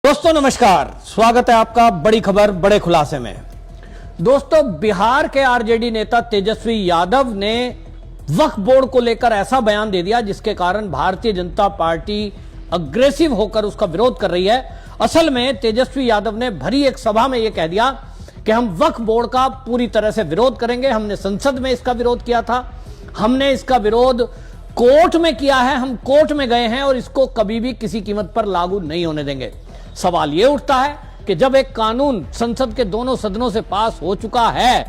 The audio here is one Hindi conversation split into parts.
दोस्तों नमस्कार, स्वागत है आपका बड़ी खबर बड़े खुलासे में। दोस्तों, बिहार के आरजेडी नेता तेजस्वी यादव ने वक्फ बोर्ड को लेकर ऐसा बयान दे दिया जिसके कारण भारतीय जनता पार्टी अग्रेसिव होकर उसका विरोध कर रही है। असल में तेजस्वी यादव ने भरी एक सभा में यह कह दिया कि हम वक्फ बोर्ड का पूरी तरह से विरोध करेंगे। हमने संसद में इसका विरोध किया था, हमने इसका विरोध कोर्ट में किया है, हम कोर्ट में गए हैं और इसको कभी भी किसी कीमत पर लागू नहीं होने देंगे। सवाल यह उठता है कि जब एक कानून संसद के दोनों सदनों से पास हो चुका है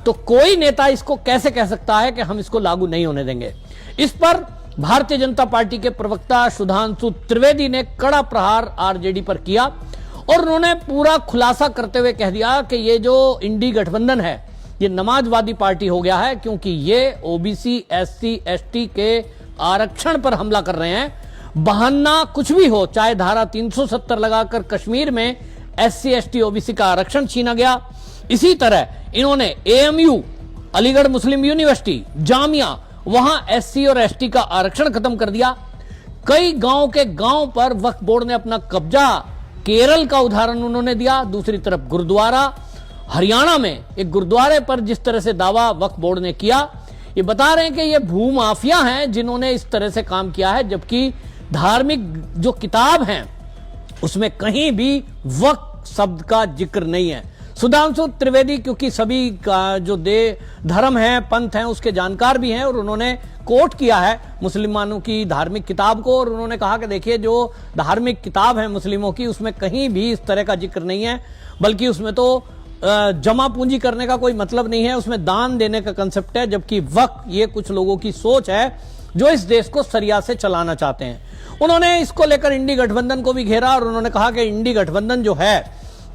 तो कोई नेता इसको कैसे कह सकता है कि हम इसको लागू नहीं होने देंगे। इस पर भारतीय जनता पार्टी के प्रवक्ता सुधांशु त्रिवेदी ने कड़ा प्रहार आरजेडी पर किया और उन्होंने पूरा खुलासा करते हुए कह दिया कि ये जो इंडी गठबंधन है ये नमाजवादी पार्टी हो गया है, क्योंकि ये ओबीसी एससी एसटी के आरक्षण पर हमला कर रहे हैं। बहाना कुछ भी हो, चाहे धारा 370 लगाकर कश्मीर में एससी एसटी ओबीसी का आरक्षण छीना गया, इसी तरह इन्होंने एएमयू अलीगढ़ मुस्लिम यूनिवर्सिटी जामिया वहां एससी और एसटी का आरक्षण खत्म कर दिया। कई गांव के गांव पर वक्फ बोर्ड ने अपना कब्जा, केरल का उदाहरण उन्होंने दिया। दूसरी तरफ गुरुद्वारा हरियाणा में एक गुरुद्वारे पर जिस तरह से दावा वक्फ बोर्ड ने किया, ये बता रहे हैं कि ये भूमाफिया हैं जिन्होंने इस तरह से काम किया है, जबकि धार्मिक जो किताब हैं उसमें कहीं भी वक्फ शब्द का जिक्र नहीं है। सुधांशु त्रिवेदी क्योंकि सभी का जो धर्म है, पंथ है, उसके जानकार भी हैं और उन्होंने कोट किया है मुसलमानों की धार्मिक किताब को और उन्होंने कहा कि देखिए जो धार्मिक किताब है मुस्लिमों की उसमें कहीं भी इस तरह का जिक्र नहीं है, बल्कि उसमें तो जमा पूंजी करने का कोई मतलब नहीं है, उसमें दान देने का कंसेप्ट है। जबकि वक्फ ये कुछ लोगों की सोच है जो इस देश को सरिया से चलाना चाहते हैं। उन्होंने इसको लेकर इंडी गठबंधन को भी घेरा और उन्होंने कहा कि इंडी गठबंधन जो है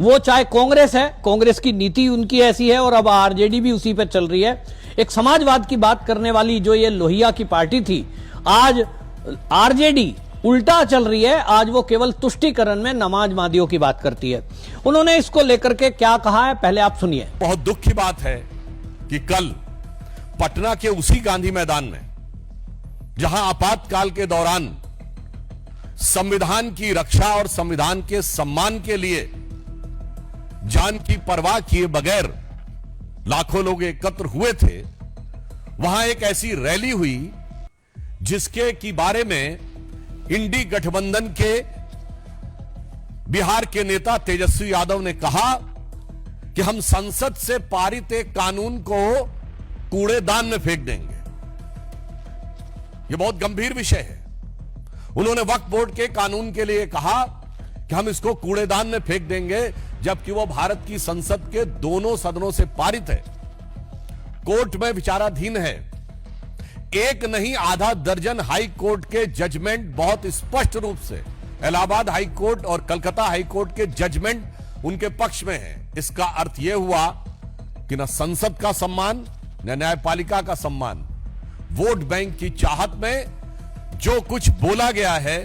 वो चाहे कांग्रेस है, कांग्रेस की नीति उनकी ऐसी है और अब आरजेडी भी उसी पर चल रही है। एक समाजवाद की बात करने वाली जो ये लोहिया की पार्टी थी, आज आरजेडी उल्टा चल रही है। आज वो केवल तुष्टीकरण में नमाजवादियों की बात करती है। उन्होंने इसको लेकर के क्या कहा है, पहले आप सुनिए। बहुत दुख की बात है कि कल पटना के उसी गांधी मैदान में जहां आपातकाल के दौरान संविधान की रक्षा और संविधान के सम्मान के लिए जान की परवाह किए बगैर लाखों लोग एकत्र हुए थे, वहां एक ऐसी रैली हुई जिसके की बारे में इंडी गठबंधन के बिहार के नेता तेजस्वी यादव ने कहा कि हम संसद से पारित एक कानून को कूड़ेदान में फेंक देंगे। यह बहुत गंभीर विषय है। उन्होंने वक्फ बोर्ड के कानून के लिए कहा कि हम इसको कूड़ेदान में फेंक देंगे, जबकि वो भारत की संसद के दोनों सदनों से पारित है, कोर्ट में विचाराधीन है। एक नहीं आधा दर्जन हाई कोर्ट के जजमेंट बहुत स्पष्ट रूप से इलाहाबाद हाई कोर्ट और कलकत्ता हाई कोर्ट के जजमेंट उनके पक्ष में है। इसका अर्थ यह हुआ कि न संसद का सम्मान न न्यायपालिका का सम्मान, वोट बैंक की चाहत में जो कुछ बोला गया है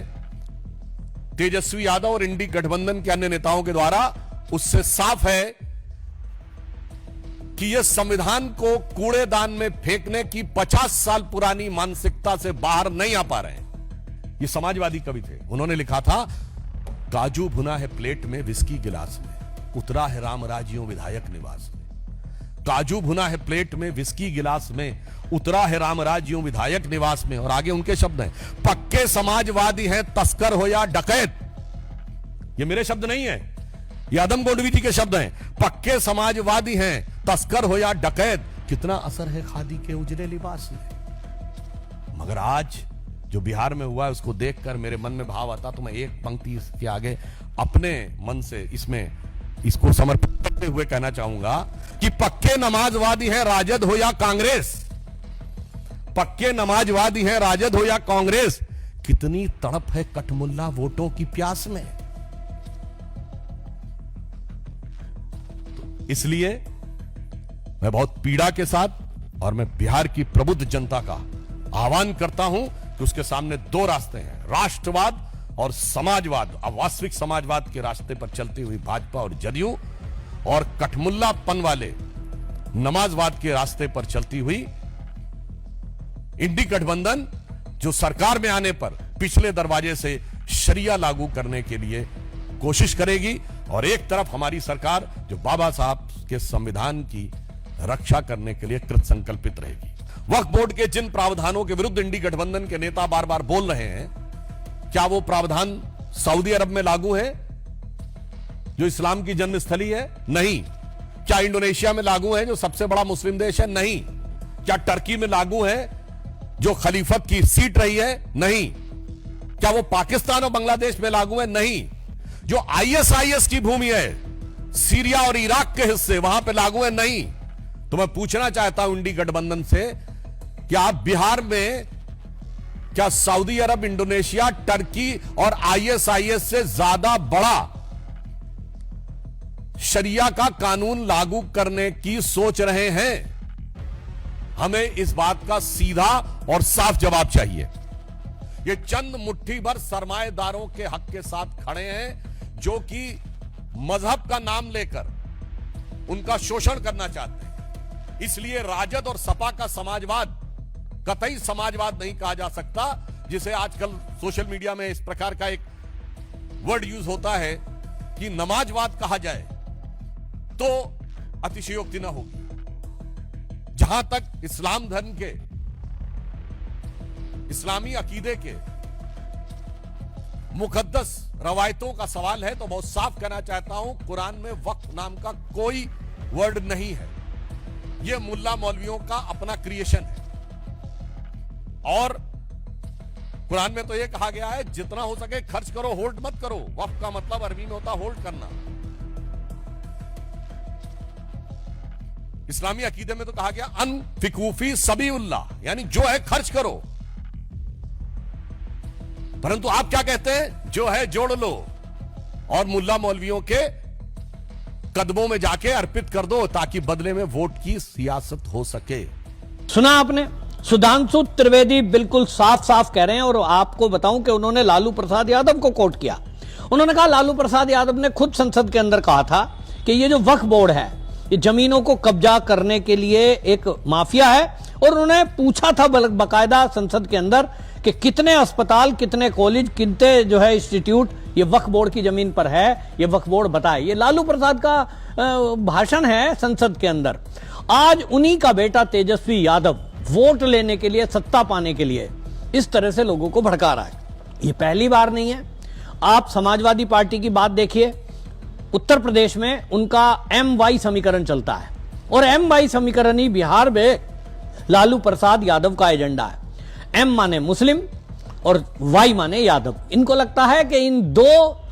तेजस्वी यादव और इंडी गठबंधन के अन्य नेताओं के द्वारा, उससे साफ है कि यह संविधान को कूड़ेदान में फेंकने की 50 साल पुरानी मानसिकता से बाहर नहीं आ पा रहे हैं। ये समाजवादी कवि थे, उन्होंने लिखा था, काजू भुना है प्लेट में विस्की गिलास में, उतरा है राम राज्यों विधायक निवास में। काजू भुना है प्लेट में विस्की गिलास में, उतरा है राम राज्यों विधायक निवास में। और आगे उनके शब्द हैं, पक्के समाजवादी हैं तस्कर हो या डकैत। ये मेरे शब्द नहीं है, ये आदम गोंडवी जी के शब्द हैं। पक्के समाजवादी हैं तस्कर हो या डकैत, कितना असर है खादी के उजले लिबास में। मगर आज जो बिहार में हुआ है उसको देखकर मेरे मन में भाव आता, तो मैं एक पंक्ति इसके आगे अपने मन से इसको समर्पित करते हुए कहना चाहूंगा कि पक्के नमाजवादी हैं राजद हो या कांग्रेस, पक्के नमाजवादी हैं राजद हो या कांग्रेस, कितनी तड़प है कठमुल्ला वोटों की प्यास में। तो इसलिए मैं बहुत पीड़ा के साथ और मैं बिहार की प्रबुद्ध जनता का आह्वान करता हूं कि उसके सामने दो रास्ते हैं, राष्ट्रवाद और समाजवाद। अब वास्तविक समाजवाद के रास्ते पर चलती हुई भाजपा और जदयू और कठमुल्लापन वाले नमाजवाद के रास्ते पर चलती हुई इंडी गठबंधन, जो सरकार में आने पर पिछले दरवाजे से शरिया लागू करने के लिए कोशिश करेगी और एक तरफ हमारी सरकार जो बाबा साहब के संविधान की रक्षा करने के लिए कृत संकल्पित रहेगी। वक्फ बोर्ड के जिन प्रावधानों के विरुद्ध इंडी गठबंधन के नेता बार बार बोल रहे हैं, क्या वो प्रावधान सऊदी अरब में लागू है जो इस्लाम की जन्मस्थली है? नहीं। क्या इंडोनेशिया में लागू है जो सबसे बड़ा मुस्लिम देश है? नहीं। क्या टर्की में लागू है जो खलीफत की सीट रही है? नहीं। क्या वो पाकिस्तान और बांग्लादेश में लागू है? नहीं। जो आईएसआईएस की भूमि है, सीरिया और इराक के हिस्से, वहां पे लागू है? नहीं। तो मैं पूछना चाहता हूं इंडी गठबंधन से कि आप बिहार में क्या सऊदी अरब, इंडोनेशिया, टर्की और आईएसआईएस से ज्यादा बड़ा शरिया का कानून लागू करने की सोच रहे हैं? हमें इस बात का सीधा और साफ जवाब चाहिए। ये चंद मुट्ठी भर सरमाएदारों के हक के साथ खड़े हैं जो कि मजहब का नाम लेकर उनका शोषण करना चाहते हैं। इसलिए राजद और सपा का समाजवाद कतई समाजवाद नहीं कहा जा सकता, जिसे आजकल सोशल मीडिया में इस प्रकार का एक वर्ड यूज होता है कि नमाजवाद कहा जाए तो अतिशयोक्ति न होगी। जहां तक इस्लाम धर्म के, इस्लामी अकीदे के मुकद्दस रवायतों का सवाल है तो बहुत साफ कहना चाहता हूं, कुरान में वक्फ नाम का कोई वर्ड नहीं है। यह मुल्ला मौलवियों का अपना क्रिएशन है। और कुरान में तो यह कहा गया है जितना हो सके खर्च करो, होल्ड मत करो। वक्फ का मतलब अरबी में होता होल्ड करना। इस्लामी अकीदे में तो कहा गया अनफिकूफी सबीउल्लाह, यानी जो है खर्च करो। परंतु आप क्या कहते हैं? जो है जोड़ लो और मुल्ला मौलवियों के कदमों में जाके अर्पित कर दो ताकि बदले में वोट की सियासत हो सके। सुना आपने? सुधांशु त्रिवेदी बिल्कुल साफ साफ कह रहे हैं। और आपको बताऊं कि उन्होंने लालू प्रसाद यादव को कोट किया। उन्होंने कहा लालू प्रसाद यादव ने खुद संसद के अंदर कहा था कि ये जो वक्फ बोर्ड है ये जमीनों को कब्जा करने के लिए एक माफिया है। और उन्होंने पूछा था बकायदा संसद के अंदर कि कितने अस्पताल, कितने कॉलेज, कितने जो है इंस्टीट्यूट ये वक्फ बोर्ड की जमीन पर है, ये वक्फ बोर्ड बताए। ये लालू प्रसाद का भाषण है संसद के अंदर। आज उन्हीं का बेटा तेजस्वी यादव वोट लेने के लिए, सत्ता पाने के लिए इस तरह से लोगों को भड़का रहा है। ये पहली बार नहीं है। आप समाजवादी पार्टी की बात देखिए, उत्तर प्रदेश में उनका MY समीकरण चलता है और MY समीकरण ही बिहार में लालू प्रसाद यादव का एजेंडा है। M माने मुस्लिम और Y माने यादव। इनको लगता है कि इन दो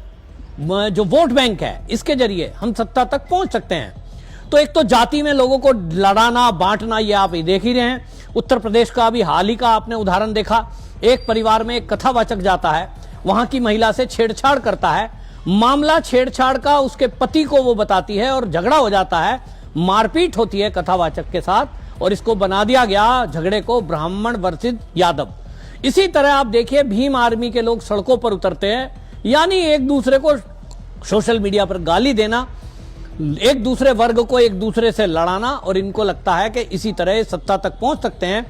जो वोट बैंक है इसके जरिए हम सत्ता तक पहुंच सकते हैं। तो एक तो जाति में लोगों को लड़ाना, बांटना, ये आप देख ही रहे हैं। उत्तर प्रदेश का अभी हाल ही का आपने उदाहरण देखा। एक परिवार में एक कथावाचक जाता है, वहां की महिला से छेड़छाड़ करता है। मामला छेड़छाड़ का उसके पति को वो बताती है और झगड़ा हो जाता है, मारपीट होती है कथावाचक के साथ और इसको बना दिया गया झगड़े को ब्राह्मण वर्सेस यादव। इसी तरह आप देखिए भीम आर्मी के लोग सड़कों पर उतरते हैं, यानी एक दूसरे को सोशल मीडिया पर गाली देना, एक दूसरे वर्ग को एक दूसरे से लड़ाना। और इनको लगता है कि इसी तरह सत्ता तक पहुंच सकते हैं।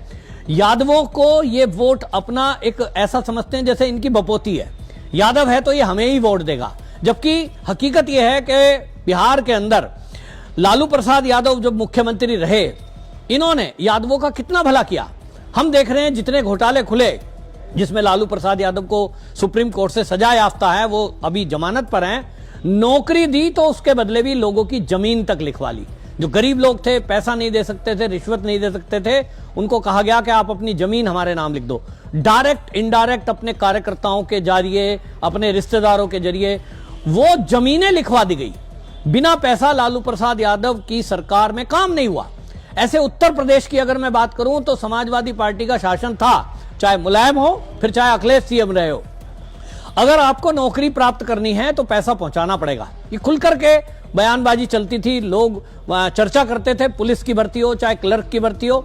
यादवों को ये वोट अपना एक ऐसा समझते हैं जैसे इनकी बपोती है। यादव है तो ये हमें ही वोट देगा, जबकि हकीकत यह है कि बिहार के अंदर लालू प्रसाद यादव जब मुख्यमंत्री रहे, इन्होंने यादवों का कितना भला किया। हम देख रहे हैं जितने घोटाले खुले, जिसमें लालू प्रसाद यादव को सुप्रीम कोर्ट से सजा याफ्ता है, वो अभी जमानत पर हैं। नौकरी दी तो उसके बदले भी लोगों की जमीन तक लिखवा ली। जो गरीब लोग थे, पैसा नहीं दे सकते थे, रिश्वत नहीं दे सकते थे, उनको कहा गया कि आप अपनी जमीन हमारे नाम लिख दो। डायरेक्ट इनडायरेक्ट अपने कार्यकर्ताओं के जरिए, अपने रिश्तेदारों के जरिए वो जमीनें लिखवा दी गई। बिना पैसा लालू प्रसाद यादव की सरकार में काम नहीं हुआ। ऐसे उत्तर प्रदेश की अगर मैं बात करूं तो समाजवादी पार्टी का शासन था, चाहे मुलायम हो फिर चाहे अखिलेश सीएम रहे हो। अगर आपको नौकरी प्राप्त करनी है तो पैसा पहुंचाना पड़ेगा। ये खुल करके बयानबाजी चलती थी, लोग चर्चा करते थे, पुलिस की भर्ती हो चाहे क्लर्क की भर्ती हो,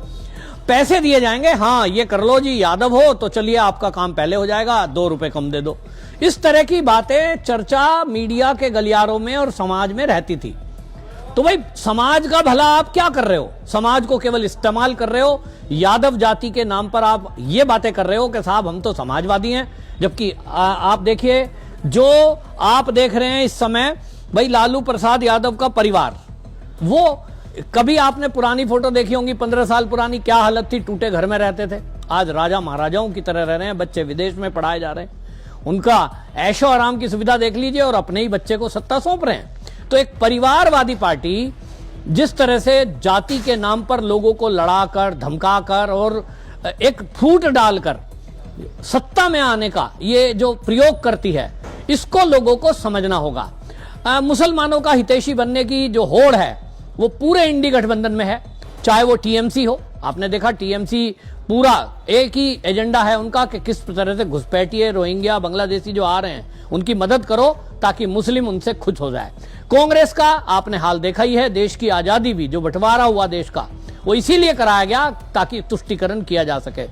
पैसे दिए जाएंगे। हाँ ये कर लो जी, यादव हो तो चलिए आपका काम पहले हो जाएगा, 2 रुपए कम दे दो। इस तरह की बातें चर्चा मीडिया के गलियारों में और समाज में रहती थी। तो भाई समाज का भला आप क्या कर रहे हो? समाज को केवल इस्तेमाल कर रहे हो। यादव जाति के नाम पर आप ये बातें कर रहे हो कि साहब हम तो समाजवादी हैं, जबकि आप देखिए जो आप देख रहे हैं इस समय, भाई लालू प्रसाद यादव का परिवार, वो कभी आपने पुरानी फोटो देखी होंगी 15 साल पुरानी, क्या हालत थी, टूटे घर में रहते थे। आज राजा महाराजाओं की तरह रह रहे हैं, बच्चे विदेश में पढ़ाए जा रहे हैं, उनका ऐशो आराम की सुविधा देख लीजिए और अपने ही बच्चे को सत्ता सौंप रहे हैं। तो एक परिवारवादी पार्टी जिस तरह से जाति के नाम पर लोगों को लड़ाकर, धमकाकर और एक फूट डालकर सत्ता में आने का ये जो प्रयोग करती है, इसको लोगों को समझना होगा। मुसलमानों का हितैषी बनने की जो होड़ है वो पूरे इंडी गठबंधन में है, चाहे वो टीएमसी हो। आपने देखा टीएमसी पूरा एक ही एजेंडा है उनका कि किस तरह से घुसपैठिए, रोहिंग्या, बांग्लादेशी जो आ रहे हैं उनकी मदद करो ताकि मुस्लिम उनसे खुश हो जाए। कांग्रेस का आपने हाल देखा ही है, देश की आजादी भी जो बंटवारा हुआ देश का, वो इसीलिए कराया गया ताकि तुष्टीकरण किया जा सके।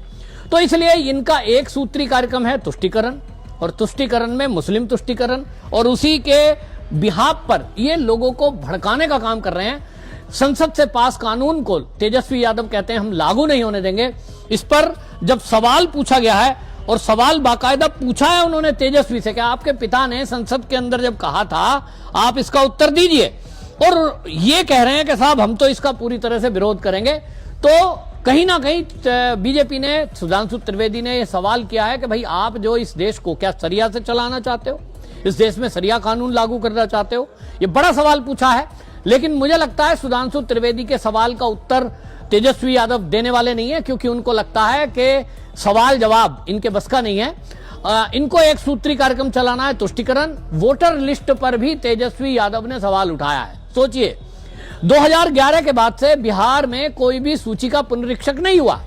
तो इसलिए इनका एक सूत्री कार्यक्रम है तुष्टीकरण, और तुष्टीकरण में मुस्लिम तुष्टीकरण, और उसी के बिहाफ पर ये लोगों को भड़काने का काम कर रहे हैं। संसद से पास कानून को तेजस्वी यादव कहते हैं हम लागू नहीं होने देंगे। इस पर जब सवाल पूछा गया है, और सवाल बाकायदा पूछा है उन्होंने तेजस्वी से, क्या आपके पिता ने संसद के अंदर जब कहा था आप इसका उत्तर दीजिए, और ये कह रहे हैं कि साहब हम तो इसका पूरी तरह से विरोध करेंगे। तो कहीं ना कहीं बीजेपी ने, सुधांशु त्रिवेदी ने यह सवाल किया है कि भाई आप जो इस देश को क्या सरिया से चलाना चाहते हो, इस देश में सरिया कानून लागू करना चाहते हो, ये बड़ा सवाल पूछा है। लेकिन मुझे लगता है सुधांशु त्रिवेदी के सवाल का उत्तर तेजस्वी यादव देने वाले नहीं है, क्योंकि उनको लगता है कि सवाल जवाब इनके बस का नहीं है। इनको एक सूत्री कार्यक्रम चलाना है तुष्टीकरण। वोटर लिस्ट पर भी तेजस्वी यादव ने सवाल उठाया है। सोचिए 2011 के बाद से बिहार में कोई भी सूची का पुनरीक्षण नहीं हुआ,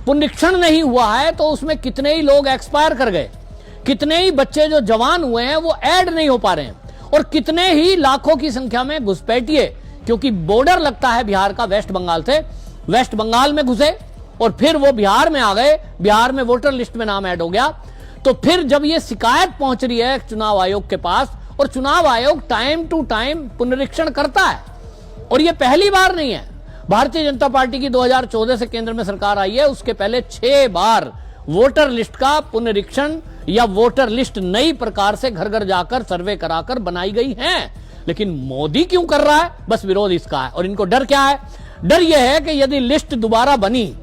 पुनरीक्षण नहीं हुआ है, तो उसमें कितने ही लोग एक्सपायर कर गए, कितने ही बच्चे जो जवान हुए हैं वो ऐड नहीं हो पा रहे हैं, और कितने ही लाखों की संख्या में घुसपैठिए, क्योंकि बॉर्डर लगता है बिहार का वेस्ट बंगाल से, वेस्ट बंगाल में घुसे और फिर वो बिहार में आ गए, बिहार में वोटर लिस्ट में नाम ऐड हो गया। तो फिर जब ये शिकायत पहुंच रही है चुनाव आयोग के पास, और चुनाव आयोग टाइम टू टाइम पुनरीक्षण करता है, और ये पहली बार नहीं है। भारतीय जनता पार्टी की 2014 से केंद्र में सरकार आई है, उसके पहले 6 बार वोटर लिस्ट का पुनरीक्षण या वोटर लिस्ट नई प्रकार से घर घर जाकर सर्वे कराकर बनाई गई है। लेकिन मोदी क्यों कर रहा है? बस विरोध इसका है। और इनको डर क्या है? डर यह है कि यदि लिस्ट दोबारा बनी,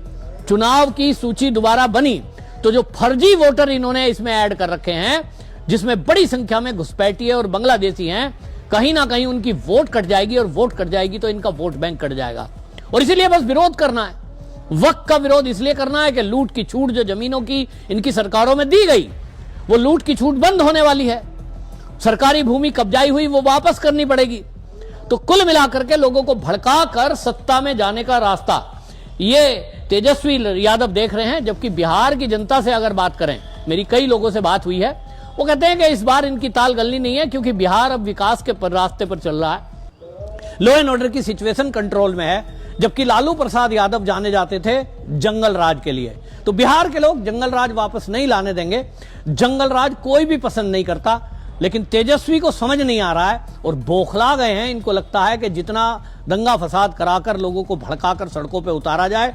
चुनाव की सूची दोबारा बनी, तो जो फर्जी वोटर इन्होंने इसमें ऐड कर रखे हैं, जिसमें बड़ी संख्या में घुसपैठिए और बांग्लादेशी हैं, कहीं ना कहीं उनकी वोट कट जाएगी, और वोट कट जाएगी तो इनका वोट बैंक कट जाएगा। और इसीलिए बस विरोध करना है। वक्त का विरोध इसलिए करना है कि लूट की छूट जो जमीनों की इनकी सरकारों में दी गई, वो लूट की छूट बंद होने वाली है। सरकारी भूमि कब्जाई हुई वो वापस करनी पड़ेगी। तो कुल मिलाकर के लोगों को भड़का कर सत्ता में जाने का रास्ता ये तेजस्वी यादव देख रहे हैं। जबकि बिहार की जनता से अगर बात करें, मेरी कई लोगों से बात हुई है, वो कहते हैं कि इस बार इनकी ताल गलनी नहीं है, क्योंकि बिहार अब विकास के रास्ते पर चल रहा है, लॉ एंड ऑर्डर की सिचुएशन कंट्रोल में है। जबकि लालू प्रसाद यादव जाने जाते थे जंगल राज के लिए, तो बिहार के लोग जंगल राज वापस नहीं लाने देंगे। जंगल राज कोई भी पसंद नहीं करता, लेकिन तेजस्वी को समझ नहीं आ रहा है और बौखला गए हैं। इनको लगता है कि जितना दंगा फसाद कराकर लोगों को भड़काकर सड़कों पे उतारा जाए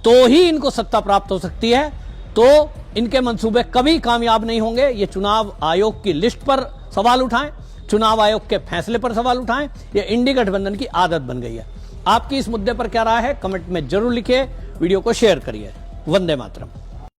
तो ही इनको सत्ता प्राप्त हो सकती है। तो इनके मंसूबे कभी कामयाब नहीं होंगे। ये चुनाव आयोग की लिस्ट पर सवाल उठाएं, चुनाव आयोग के फैसले पर सवाल उठाएं, ये इंडी गठबंधन की आदत बन गई है। आपकी इस मुद्दे पर क्या राय है? कमेंट में जरूर लिखिए, वीडियो को शेयर करिए। वंदे मातरम।